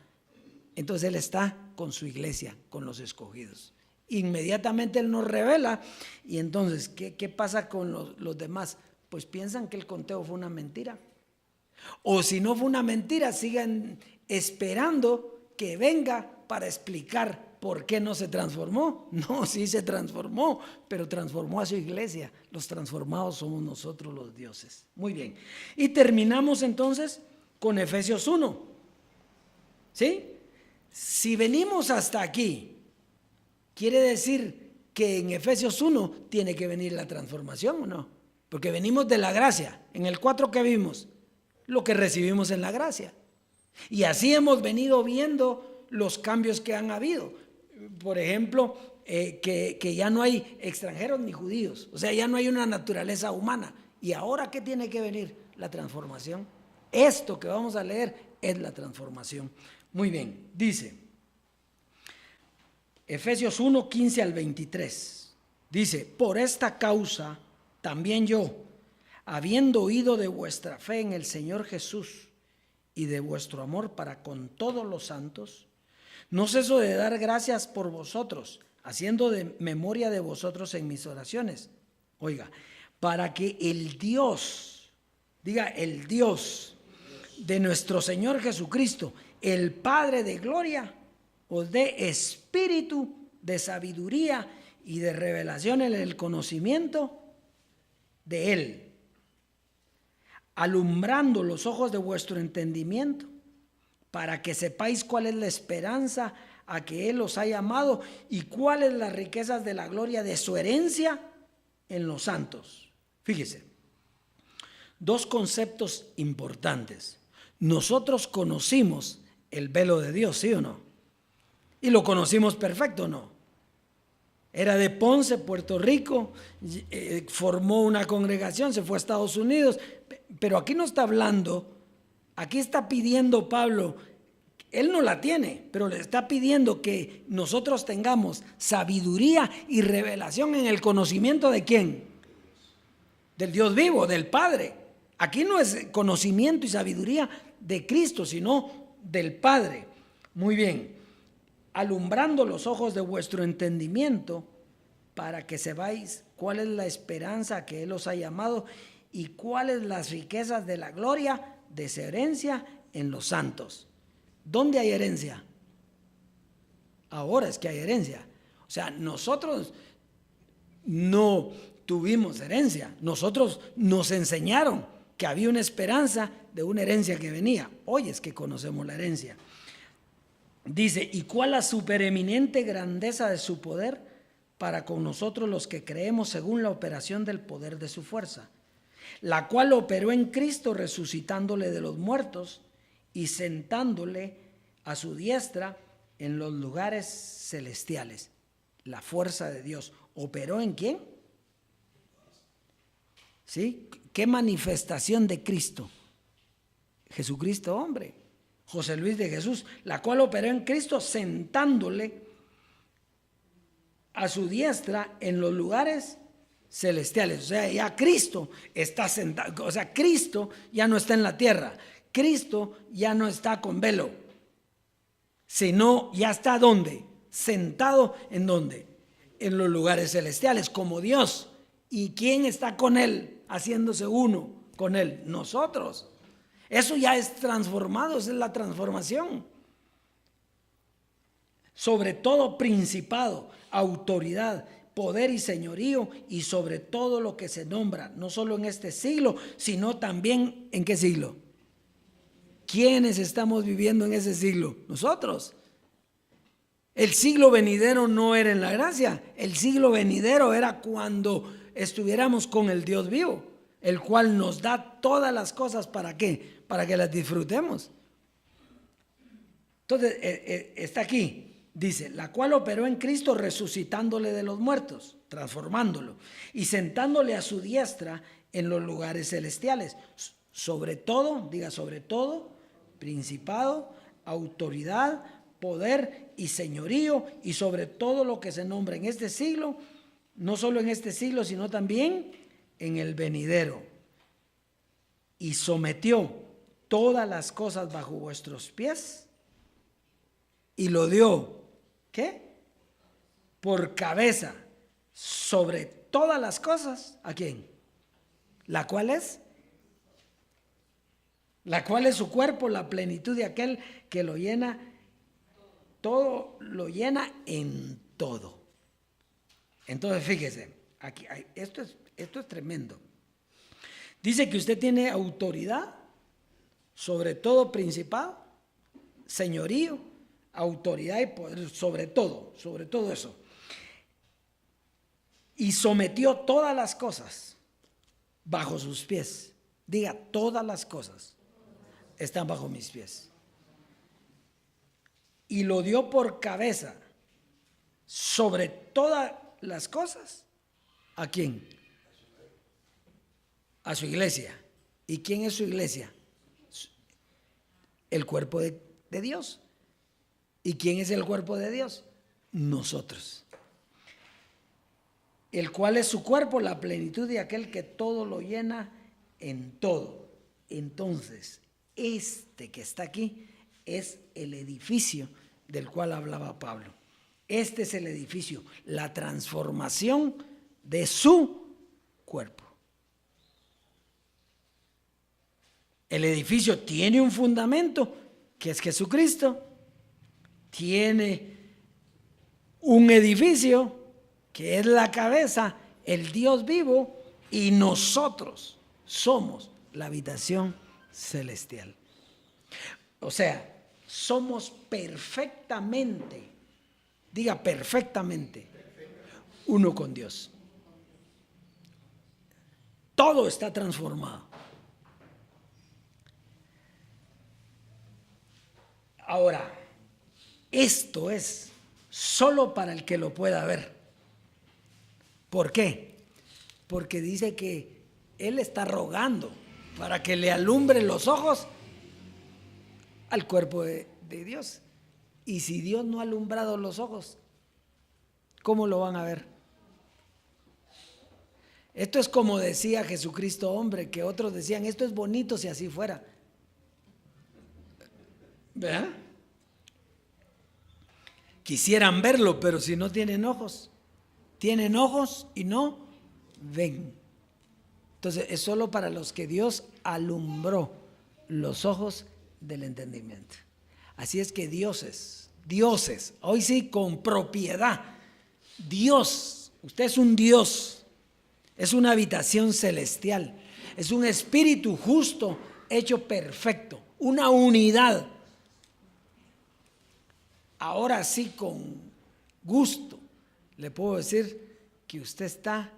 Speaker 3: entonces Él está con su iglesia, con los escogidos. Inmediatamente Él nos revela. Y entonces, ¿qué pasa con los demás? Pues piensan que el conteo fue una mentira. O si no fue una mentira, sigan esperando que venga para explicar por qué no se transformó. No, sí se transformó, pero transformó a su iglesia. Los transformados somos nosotros los dioses. Muy bien. Y terminamos entonces con Efesios 1. ¿Sí? Si venimos hasta aquí, quiere decir que en Efesios 1 tiene que venir la transformación, ¿o no? Porque venimos de la gracia. En el 4 que vimos, lo que recibimos en la gracia. Y así hemos venido viendo los cambios que han habido. Por ejemplo, que ya no hay extranjeros ni judíos. O sea, ya no hay una naturaleza humana. ¿Y ahora qué tiene que venir? La transformación. Esto que vamos a leer es la transformación. Muy bien, dice Efesios 1, 15 al 23. Dice, por esta causa también yo, habiendo oído de vuestra fe en el Señor Jesús y de vuestro amor para con todos los santos, no ceso de dar gracias por vosotros, haciendo de memoria de vosotros en mis oraciones. Oiga, para que el Dios, diga el Dios de nuestro Señor Jesucristo, el Padre de gloria, os dé espíritu de sabiduría y de revelación en el conocimiento de Él, alumbrando los ojos de vuestro entendimiento, para que sepáis cuál es la esperanza a que Él os ha llamado y cuáles las riquezas de la gloria de su herencia en los santos. Fíjese, dos conceptos importantes. Nosotros conocimos el velo de Dios, ¿sí o no? Y lo conocimos perfecto, ¿no? Era de Ponce, Puerto Rico, formó una congregación, se fue a Estados Unidos, pero aquí no está hablando, aquí está pidiendo Pablo, él no la tiene, pero le está pidiendo que nosotros tengamos sabiduría y revelación en el conocimiento de ¿quién? Del Dios vivo, del Padre. Aquí no es conocimiento y sabiduría de Cristo, sino del Padre. Muy bien. Alumbrando los ojos de vuestro entendimiento, para que sepáis cuál es la esperanza que Él os ha llamado y cuáles las riquezas de la gloria de su herencia en los santos. ¿Dónde hay herencia? Ahora es que hay herencia. O sea, nosotros no tuvimos herencia. Nosotros nos enseñaron que había una esperanza de una herencia que venía. Hoy es que conocemos la herencia. Dice, ¿y cuál la supereminente grandeza de su poder para con nosotros los que creemos según la operación del poder de su fuerza, la cual operó en Cristo resucitándole de los muertos y sentándole a su diestra en los lugares celestiales? La fuerza de Dios. ¿Operó en quién? ¿Sí? ¿Qué manifestación de Cristo? Jesucristo hombre. José Luis de Jesús, la cual operó en Cristo sentándole a su diestra en los lugares celestiales. O sea, ya Cristo está sentado, o sea, Cristo ya no está en la tierra, Cristo ya no está con velo, sino ya está ¿dónde? Sentado ¿en dónde? En los lugares celestiales, como Dios. ¿Y quién está con Él, haciéndose uno con Él? Nosotros. Eso ya es transformado, esa es la transformación. Sobre todo principado, autoridad, poder y señorío, y sobre todo lo que se nombra, no solo en este siglo, sino también ¿en qué siglo? ¿Quiénes estamos viviendo en ese siglo? Nosotros. El siglo venidero no era en la gracia, el siglo venidero era cuando estuviéramos con el Dios vivo, el cual nos da todas las cosas. ¿Para qué? Para que las disfrutemos. Entonces, está aquí, dice, la cual operó en Cristo resucitándole de los muertos, transformándolo y sentándole a su diestra en los lugares celestiales. Sobre todo, diga sobre todo, principado, autoridad, poder y señorío, y sobre todo lo que se nombra en este siglo, no solo en este siglo, sino también en el venidero. Y sometió todas las cosas bajo vuestros pies y lo dio, ¿qué? Por cabeza sobre todas las cosas. ¿A quién? ¿La cual es? La cual es su cuerpo, la plenitud de aquel que lo llena, todo lo llena en todo. Entonces fíjese, aquí esto es tremendo. Dice que usted tiene autoridad sobre todo principado, señorío, autoridad y poder, sobre todo eso. Y sometió todas las cosas bajo sus pies. Diga, todas las cosas están bajo mis pies. Y lo dio por cabeza sobre todas las cosas. ¿A quién? A su iglesia. ¿Y quién es su iglesia? El cuerpo de Dios. ¿Y quién es el cuerpo de Dios? Nosotros. El cual es su cuerpo, la plenitud de aquel que todo lo llena en todo. Entonces, este que está aquí es el edificio del cual hablaba Pablo. Este es el edificio, la transformación de su cuerpo. El edificio tiene un fundamento, que es Jesucristo. Tiene un edificio, que es la cabeza, el Dios vivo, y nosotros somos la habitación celestial. O sea, somos perfectamente, diga perfectamente, uno con Dios. Todo está transformado. Ahora, esto es solo para el que lo pueda ver. ¿Por qué? Porque dice que Él está rogando para que le alumbre los ojos al cuerpo de Dios. Y si Dios no ha alumbrado los ojos, ¿cómo lo van a ver? Esto es como decía Jesucristo hombre, que otros decían, esto es bonito si así fuera. ¿Verdad? Quisieran verlo, pero si no tienen ojos y no ven. Entonces es solo para los que Dios alumbró los ojos del entendimiento. Así es que dioses, hoy sí con propiedad. Dios, usted es un Dios, es una habitación celestial, es un espíritu justo hecho perfecto, una unidad. Ahora sí, con gusto, le puedo decir que usted está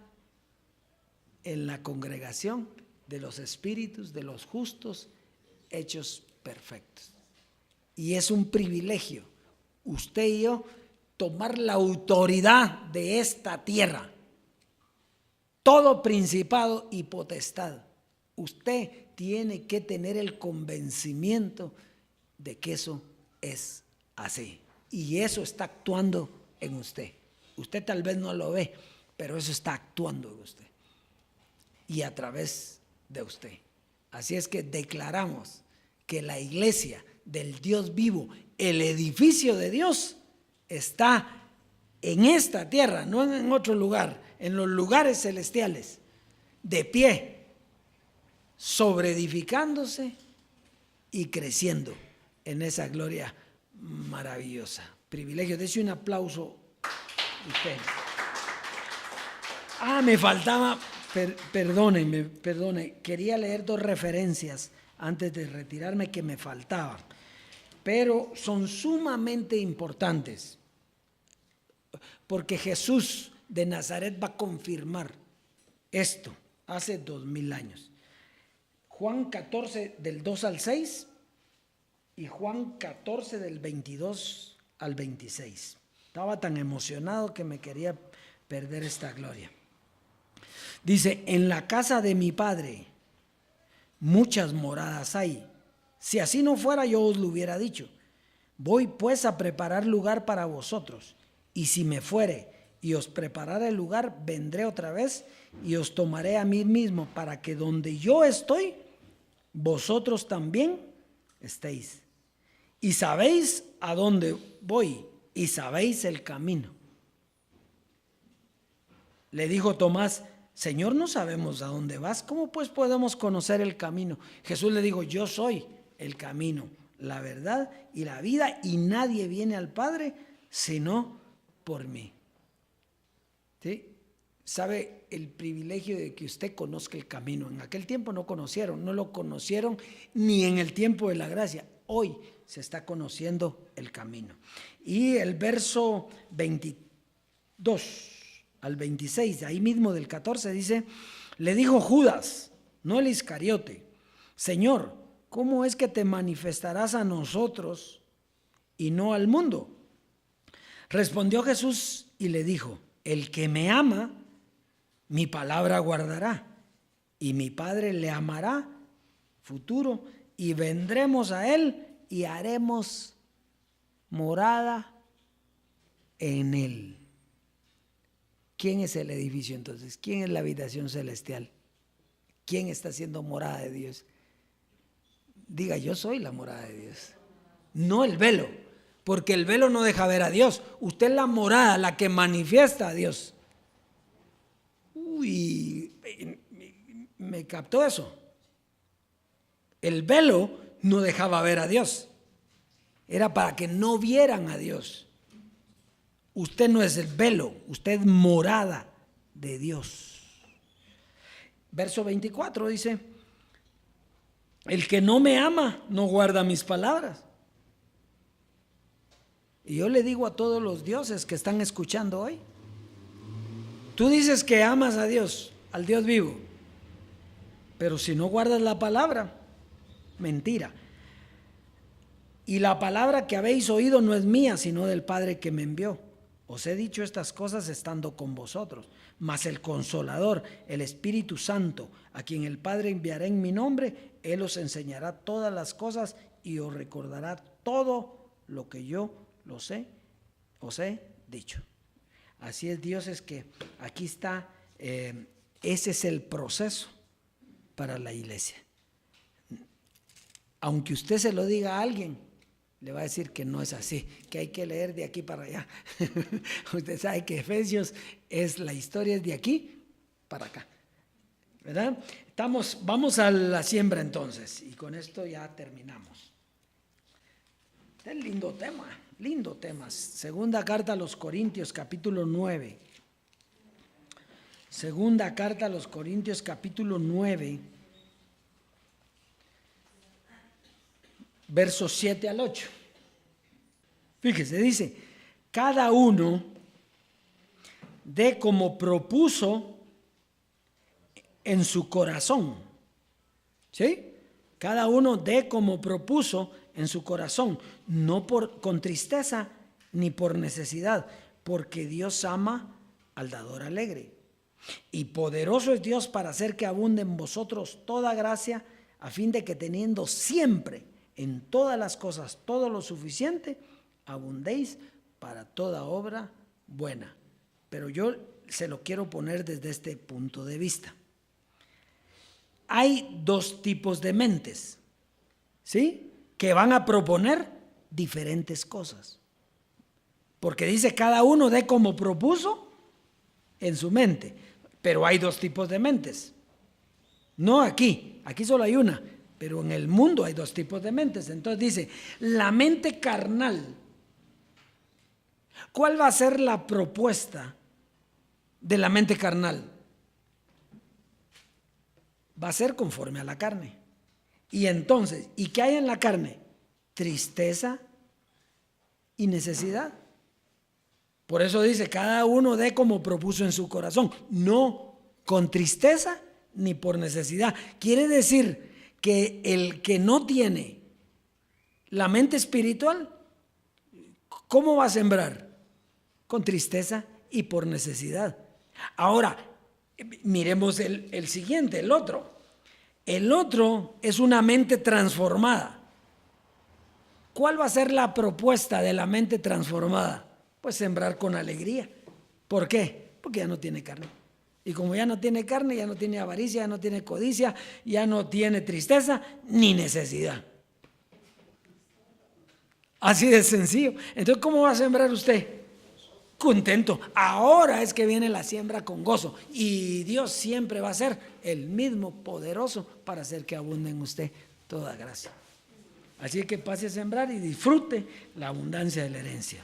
Speaker 3: en la congregación de los espíritus, de los justos, hechos perfectos. Y es un privilegio, usted y yo, tomar la autoridad de esta tierra. Todo principado y potestad. Usted tiene que tener el convencimiento de que eso es así. Y eso está actuando en usted. Usted tal vez no lo ve, pero eso está actuando en usted y a través de usted. Así es que declaramos que la iglesia del Dios vivo, el edificio de Dios, está en esta tierra, no en otro lugar, en los lugares celestiales, de pie, sobreedificándose y creciendo en esa gloria maravillosa. Privilegio. Dese un aplauso a ustedes. Me faltaba, perdónenme, quería leer 2 referencias antes de retirarme que me faltaban, pero son sumamente importantes, porque Jesús de Nazaret va a confirmar esto hace 2000 años. Juan 14 del 2 al 6 y Juan 14 del 22 al 26. Estaba tan emocionado que me quería perder esta gloria. Dice, en la casa de mi Padre muchas moradas hay. Si así no fuera, yo os lo hubiera dicho. Voy pues a preparar lugar para vosotros. Y si me fuere y os preparare el lugar, vendré otra vez y os tomaré a mí mismo, para que donde yo estoy, vosotros también estéis. Y sabéis a dónde voy y sabéis el camino. Le dijo Tomás, Señor, no sabemos a dónde vas, ¿cómo pues podemos conocer el camino? Jesús le dijo, yo soy el camino, la verdad y la vida, y nadie viene al Padre sino por mí. ¿Sí? ¿Sabe el privilegio de que usted conozca el camino? En aquel tiempo no lo conocieron ni en el tiempo de la gracia. Hoy se está conociendo el camino. Y el verso 22 al 26, ahí mismo del 14, dice, le dijo Judas, no el Iscariote, Señor, ¿cómo es que te manifestarás a nosotros y no al mundo? Respondió Jesús y le dijo, el que me ama, mi palabra guardará, y mi Padre le amará, futuro, y vendremos a él y haremos morada en él. ¿Quién es el edificio entonces? ¿Quién es la habitación celestial? ¿Quién está haciendo morada de Dios? Diga, yo soy la morada de Dios. No el velo, porque el velo no deja ver a Dios. Usted es la morada, la que manifiesta a Dios. Uy, me captó eso. El velo no dejaba ver a Dios. Era para que no vieran a Dios. Usted no es el velo, usted es morada de Dios. Verso 24 dice, el que no me ama no guarda mis palabras. Y yo le digo a todos los dioses que están escuchando hoy, tú dices que amas a Dios, al Dios vivo, pero si no guardas la palabra, mentira. Y la palabra que habéis oído no es mía, sino del Padre que me envió. Os he dicho estas cosas estando con vosotros, mas el Consolador, el Espíritu Santo, a quien el Padre enviará en mi nombre, Él os enseñará todas las cosas y os recordará todo lo que yo os he dicho. Así es, Dios, es que aquí está, ese es el proceso para la iglesia. Aunque usted se lo diga a alguien, le va a decir que no es así, que hay que leer de aquí para allá. Usted sabe que Efesios la historia es de aquí para acá, ¿verdad? Vamos a la siembra entonces, y con esto ya terminamos. Es lindo tema. Segunda carta a los Corintios, capítulo 9. Segunda carta a los Corintios, capítulo 9. Versos 7 al 8. Fíjese, dice, cada uno dé como propuso en su corazón. ¿Sí? Cada uno dé como propuso en su corazón, no con tristeza ni por necesidad, porque Dios ama al dador alegre. Y poderoso es Dios para hacer que abunde en vosotros toda gracia, a fin de que teniendo siempre en todas las cosas todo lo suficiente, abundéis para toda obra buena. pero yo se lo quiero poner desde este punto de vista. Hay dos tipos de mentes, ¿sí? Que van a proponer diferentes cosas. Porque dice cada uno dé como propuso en su mente. Pero hay dos tipos de mentes. No aquí solo hay una, pero en el mundo hay dos tipos de mentes. Entonces dice, la mente carnal. ¿Cuál va a ser la propuesta de la mente carnal? Va a ser conforme a la carne. Y entonces, ¿y qué hay en la carne? Tristeza y necesidad. Por eso dice, cada uno dé como propuso en su corazón, no con tristeza ni por necesidad. Quiere decir que el que no tiene la mente espiritual, ¿cómo va a sembrar? Con tristeza y por necesidad. Ahora, miremos el siguiente, el otro. El otro es una mente transformada. ¿Cuál va a ser la propuesta de la mente transformada? Pues sembrar con alegría. ¿Por qué? Porque ya no tiene carne. Y como ya no tiene carne, ya no tiene avaricia, ya no tiene codicia, ya no tiene tristeza ni necesidad. Así de sencillo. Entonces, ¿cómo va a sembrar usted? Contento. Ahora es que viene la siembra con gozo. Y Dios siempre va a ser el mismo poderoso para hacer que abunde en usted toda gracia. Así que pase a sembrar y disfrute la abundancia de la herencia.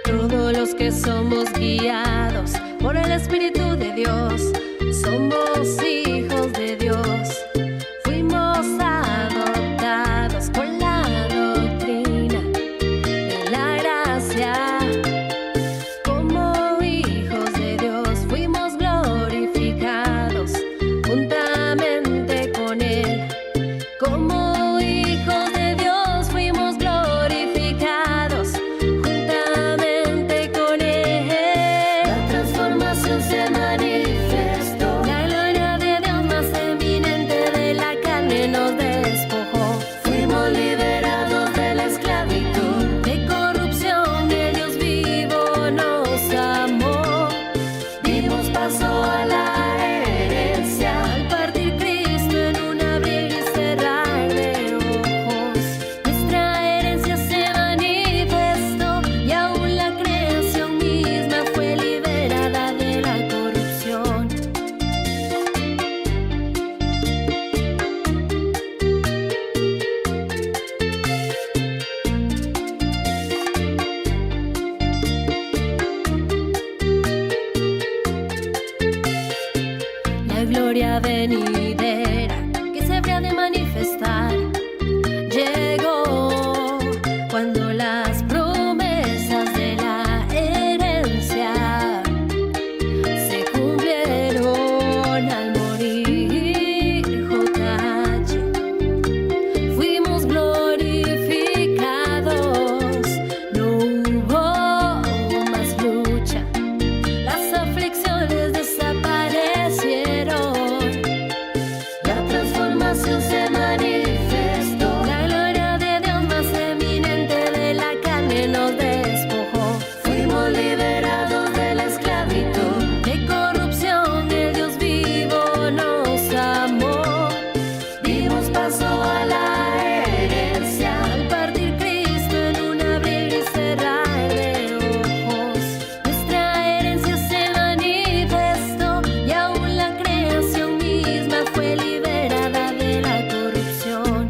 Speaker 2: Todos los que somos guiados por el Espíritu de Dios, somos hijos de Dios. Fuimos adoptados con la doctrina de la gracia. Como hijos de Dios fuimos glorificados juntamente con Él. Como hijos de Dios fuimos glorificados juntamente con Él. La transformación se manifestó. La gloria de Dios más eminente de la carne nos despojó. Fuimos liberados de la esclavitud, de corrupción. El Dios vivo nos amó. Dimos paso a la herencia al partir Cristo en un abrir y cerrar de ojos. Nuestra herencia se manifestó y aún la creación misma fue liberada de la corrupción. La gloria venidera que se habría de manifestar llegó cuando las promesas de la herencia se cumplieron al morir JH. Fuimos glorificados, no hubo más lucha. Las aflicciones desaparecieron. La transformación se manifestó. La gloria de Dios más eminente de la carne nos despojó. Fuimos liberados de la esclavitud, de corrupción. El Dios vivo nos amó. Dimos paso a la herencia al partir Cristo en un abrir y cerrar de ojos. Nuestra herencia se manifestó y aún la creación misma fue liberada de la corrupción.